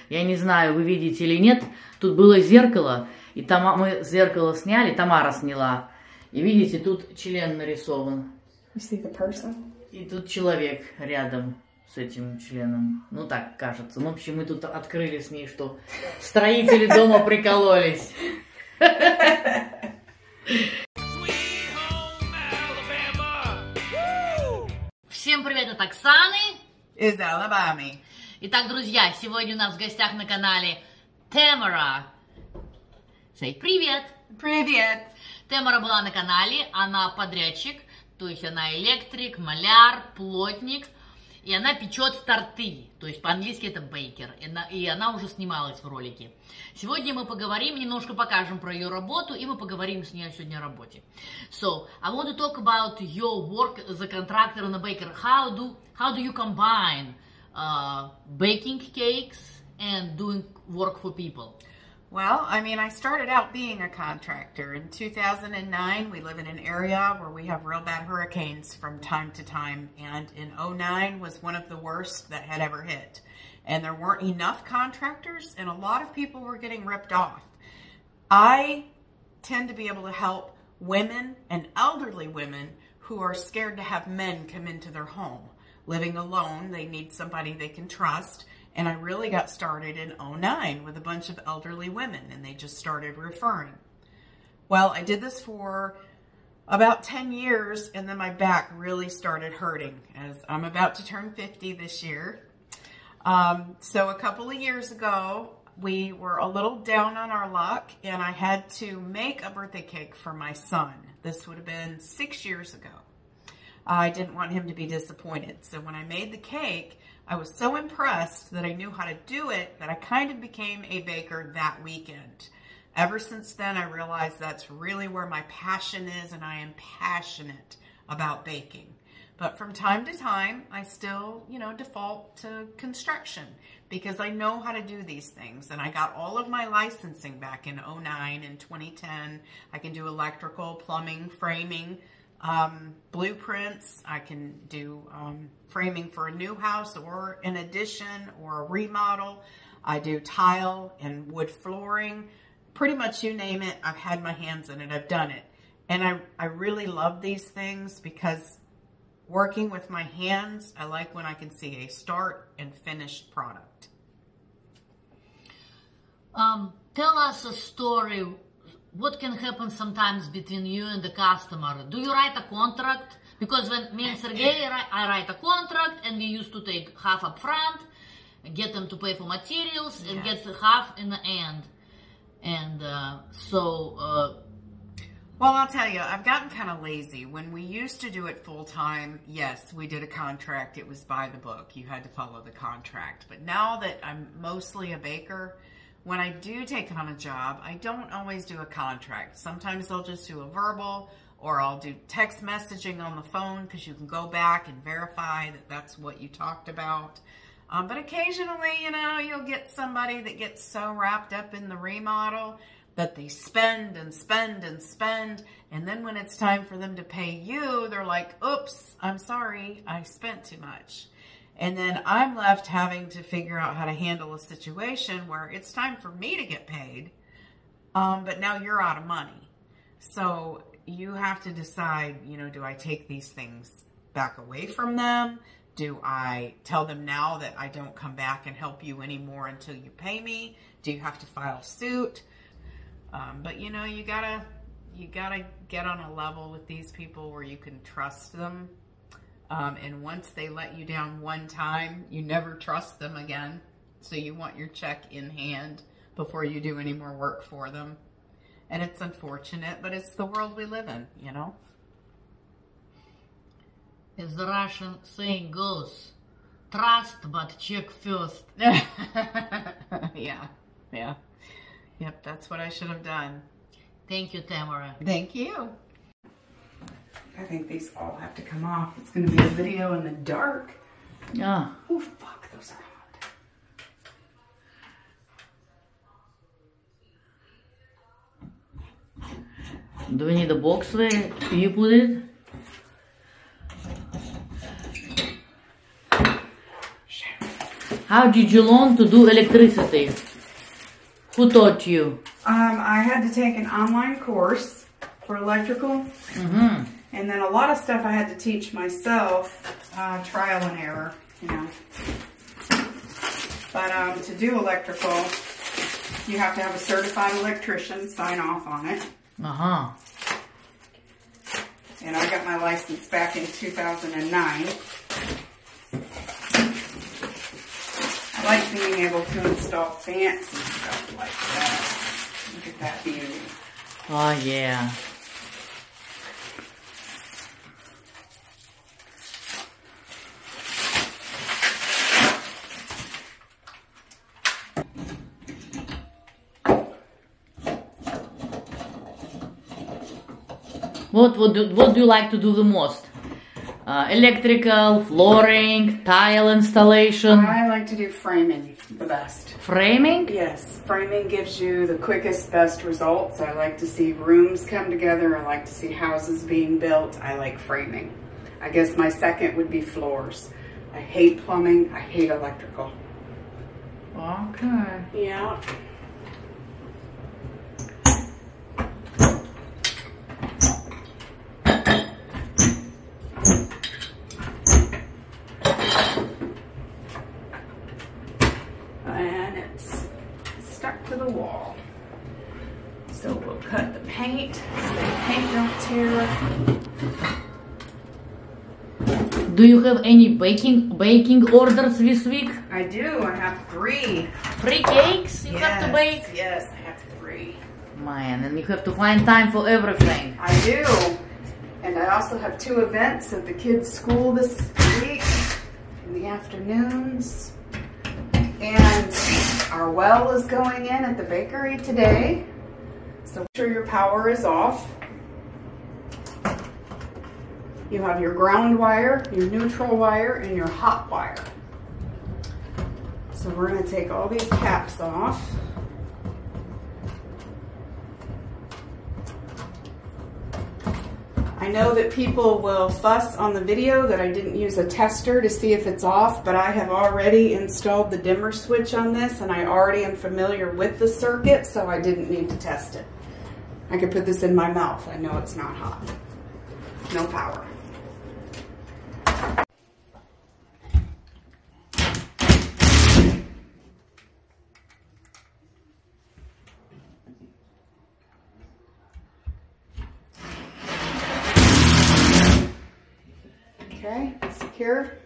Я не знаю, вы видите или нет. Тут было зеркало, и там мы зеркало сняли, Тамара сняла. И видите, тут член нарисован. You see the person? И тут человек рядом с этим членом. Ну так кажется. Ну, в общем, мы тут открыли с ней, что строители дома прикололись. Всем привет от Оксаны Из Алабамы. Итак, друзья, сегодня у нас в гостях на канале Тамара. Say привет! Привет! Тамара была на канале, она подрядчик, то есть она электрик, маляр, плотник, и она печет торты, то есть по-английски это бейкер, и она уже снималась в ролике. Сегодня мы поговорим, немножко покажем про ее работу, и мы поговорим с ней сегодня о работе. So, I want to talk about your work as a contractor and a baker. How do you combine baking cakes and doing work for people? Well, I mean, I started out being a contractor. In 2009, we live in an area where we have real bad hurricanes from time to time, and in 2009 was one of the worst that had ever hit. And there weren't enough contractors, and a lot of people were getting ripped off. I tend to be able to help women and elderly women who are scared to have men come into their home. Living alone, they need somebody they can trust. And I really got started in 2009 with a bunch of elderly women, and they just started referring. Well, I did this for about 10 years, and then my back really started hurting as I'm about to turn 50 this year. So a couple of years ago, we were a little down on our luck, and I had to make a birthday cake for my son. This would have been 6 years ago. I didn't want him to be disappointed. So when I made the cake, I was so impressed that I knew how to do it that I kind of became a baker that weekend. Ever since then, I realized that's really where my passion is, and I am passionate about baking. But from time to time, I still, default to construction because I know how to do these things. And I got all of my licensing back in 2009 and 2010. I can do electrical, plumbing, framing, blueprints. I can do framing for a new house or an addition or a remodel. I do tile and wood flooring. Pretty much you name it, I've had my hands in it. I've done it. And I really love these things because working with my hands, I like when I can see a start and finished product. Tell us a story. What can happen sometimes between you and the customer? Do you write a contract? Because when me and Sergey, I write a contract, and we used to take half up front, get them to pay for materials, and get half in the end. And well, I'll tell you, I've gotten kind of lazy. When we used to do it full time, yes, we did a contract. It was by the book. You had to follow the contract. But now that I'm mostly a baker, when I do take on a job, I don't always do a contract. Sometimes I'll just do a verbal, or I'll do text messaging on the phone because you can go back and verify that that's what you talked about. But occasionally, you'll get somebody that gets so wrapped up in the remodel that they spend and spend and spend. And then when it's time for them to pay you, they're like, oops, I'm sorry, I spent too much. And then I'm left having to figure out how to handle a situation where it's time for me to get paid, but now you're out of money. So you have to decide, do I take these things back away from them? Do I tell them now that I don't come back and help you anymore until you pay me? Do you have to file suit? But you gotta get on a level with these people where you can trust them. And once they let you down one time, you never trust them again. So you want your check in hand before you do any more work for them. And it's unfortunate, but it's the world we live in, As the Russian saying goes, trust but check first. Yeah. Yep, that's what I should have done. Thank you, Tamara. Thank you. I think these all have to come off. It's going to be a video in the dark. Yeah. Oh, fuck, those are hot. Do we need a box where you put it? How did you learn to do electricity? Who taught you? I had to take an online course for electrical. And then a lot of stuff I had to teach myself, trial and error, you know. But to do electrical, you have to have a certified electrician sign off on it. And I got my license back in 2009. I like being able to install fancy stuff like that. Look at that beauty. Oh, yeah. What do you like to do the most? Electrical, flooring, tile installation? I like to do framing the best. Framing? Yes, framing gives you the quickest, best results. I like to see rooms come together. I like to see houses being built. I like framing. I guess my second would be floors. I hate plumbing. I hate electrical. Okay. Yeah. And it's stuck to the wall. So we'll cut the paint so the paint don't tear. Do you have any baking orders this week? I do. I have 3. 3 cakes you have to bake? Yes, I have 3. Man, and you have to find time for everything. I do. And I also have 2 events at the kids' school this week in the afternoons. And our well is going in at the bakery today. So make sure your power is off. You have your ground wire, your neutral wire, and your hot wire. So we're going to take all these caps off. I know that people will fuss on the video that I didn't use a tester to see if it's off, but I have already installed the dimmer switch on this and I already am familiar with the circuit, so I didn't need to test it. I could put this in my mouth. I know it's not hot. No power. Okay, secure.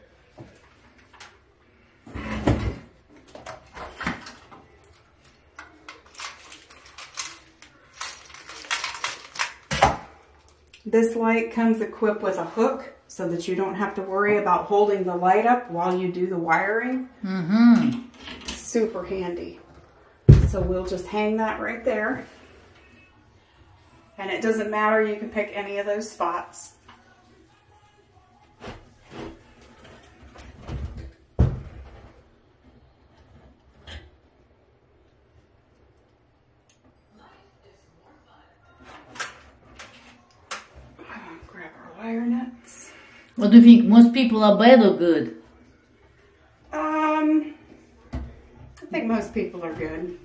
This light comes equipped with a hook so that you don't have to worry about holding the light up while you do the wiring. Super handy. So we'll just hang that right there. And it doesn't matter, you can pick any of those spots. Wire nuts. What do you think? Most people are bad or good? I think most people are good.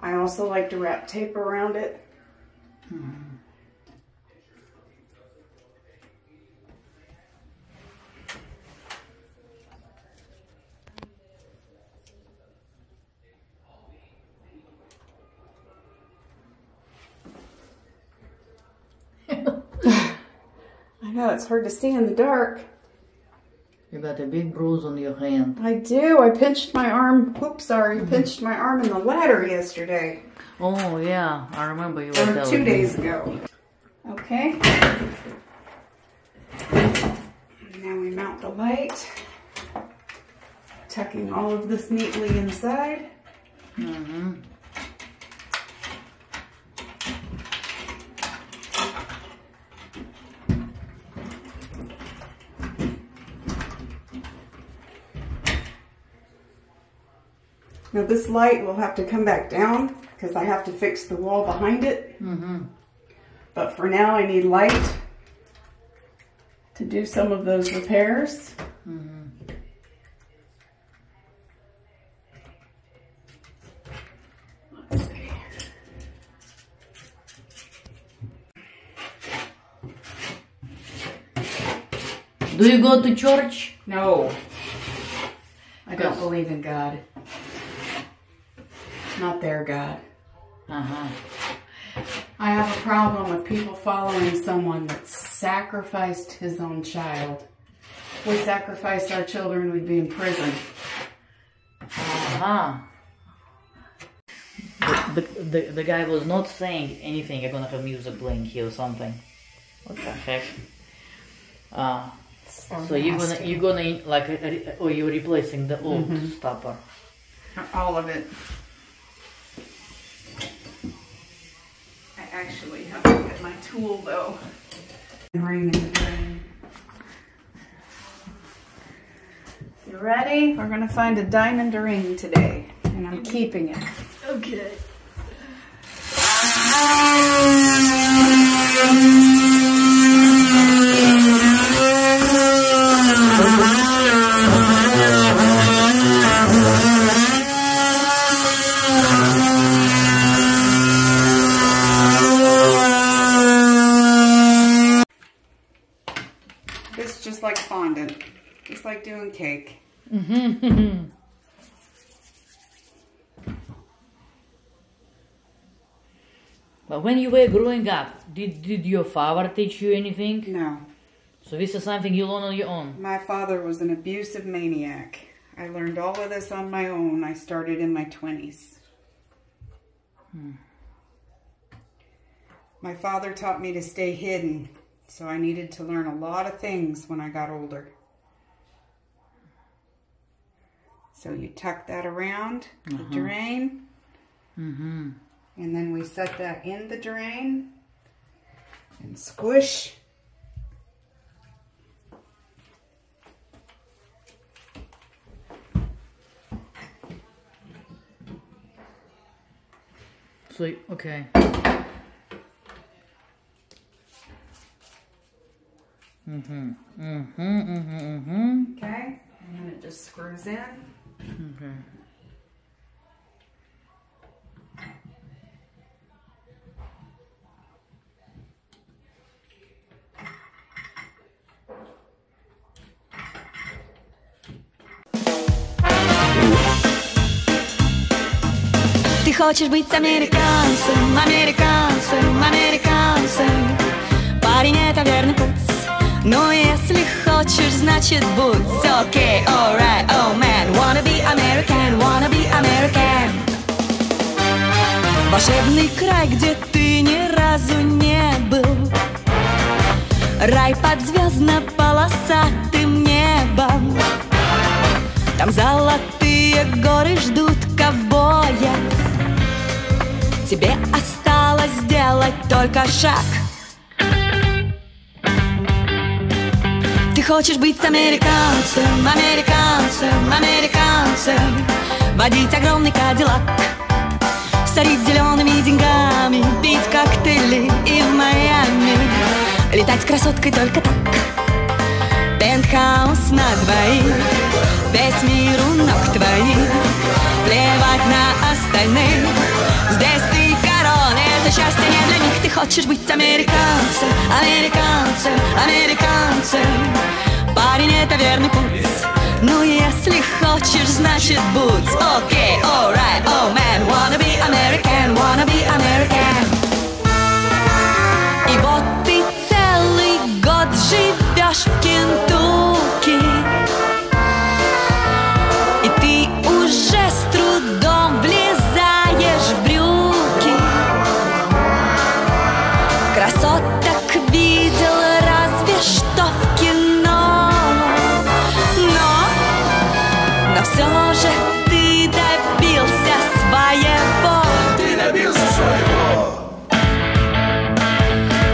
I also like to wrap tape around it. I know, it's hard to see in the dark. You got a big bruise on your hand. I do. I pinched my arm. Oops, sorry. Pinched my arm in the ladder yesterday. Oh, yeah. I remember you were telling me. 2 days ago. Okay. Now we mount the light. Tucking all of this neatly inside. Now this light will have to come back down because I have to fix the wall behind it. But for now I need light to do some of those repairs. Do you go to church? No. I don't believe in God. Not their God. Uh-huh. I have a problem with people following someone that sacrificed his own child. If we sacrificed our children, we'd be in prison. Uh-huh. The guy was not saying anything. I'm gonna have music playing here or something. What the heck? So you're gonna like, or you're replacing the old stopper? All of it. I actually have to get my tool though. Ring in the drain. You ready? We're gonna find a diamond ring today, and I'm keeping it. Okay. It's just like fondant, just like doing cake. But when you were growing up, did your father teach you anything? No. So this is something you learn on your own? My father was an abusive maniac. I learned all of this on my own. I started in my 20s. My father taught me to stay hidden, so I needed to learn a lot of things when I got older. So you tuck that around the drain, and then we set that in the drain and squish. So, okay. Okay, and then it just screws in. Okay. Ты хочешь быть американцем, американцем, американцем. Парень, это верный путь. Но если хочешь, значит будь. Okay, alright, oh man. Wanna be American, wanna be American. Волшебный край, где ты ни разу не был. Рай под звездно-полосатым небом. Там золотые горы ждут ковбоя. Тебе осталось сделать только шаг. Ты хочешь быть американцем, американцем, американцем. Водить огромный кадиллак, сорить зелеными деньгами, пить коктейли и в Майами. Летать с красоткой только так. Пентхаус на двоих, весь мир у ног твоих. Плевать на остальных. Здесь ты король, это счастье не для них. Ты хочешь быть американцем, американцем, американцем. Парень, это верный путь. Ну, если хочешь, значит будь. Okay, alright, oh man. Wanna be American, wanna be American. И вот ты целый год живешь в Кентукки. И ты уже с трудом влезаешь в брюки. Красоток видел разве что в кино. Но все же ты добился своего. Ты добился своего.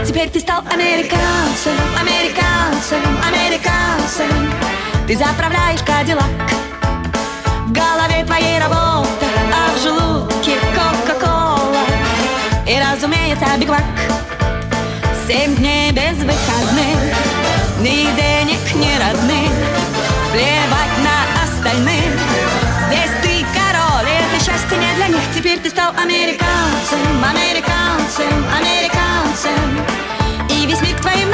Теперь ты стал американцем, американцем, американцем. Ты заправляешь кадиллак. В голове твоей работа, а в желудке кока-кола. И, разумеется, бигмак. 7 дней без выходных, ни денег, ни родных. Плевать на остальных. Здесь ты король, и это счастье не для них. Теперь ты стал американцем, американцем, американцем. И весь мир к твоим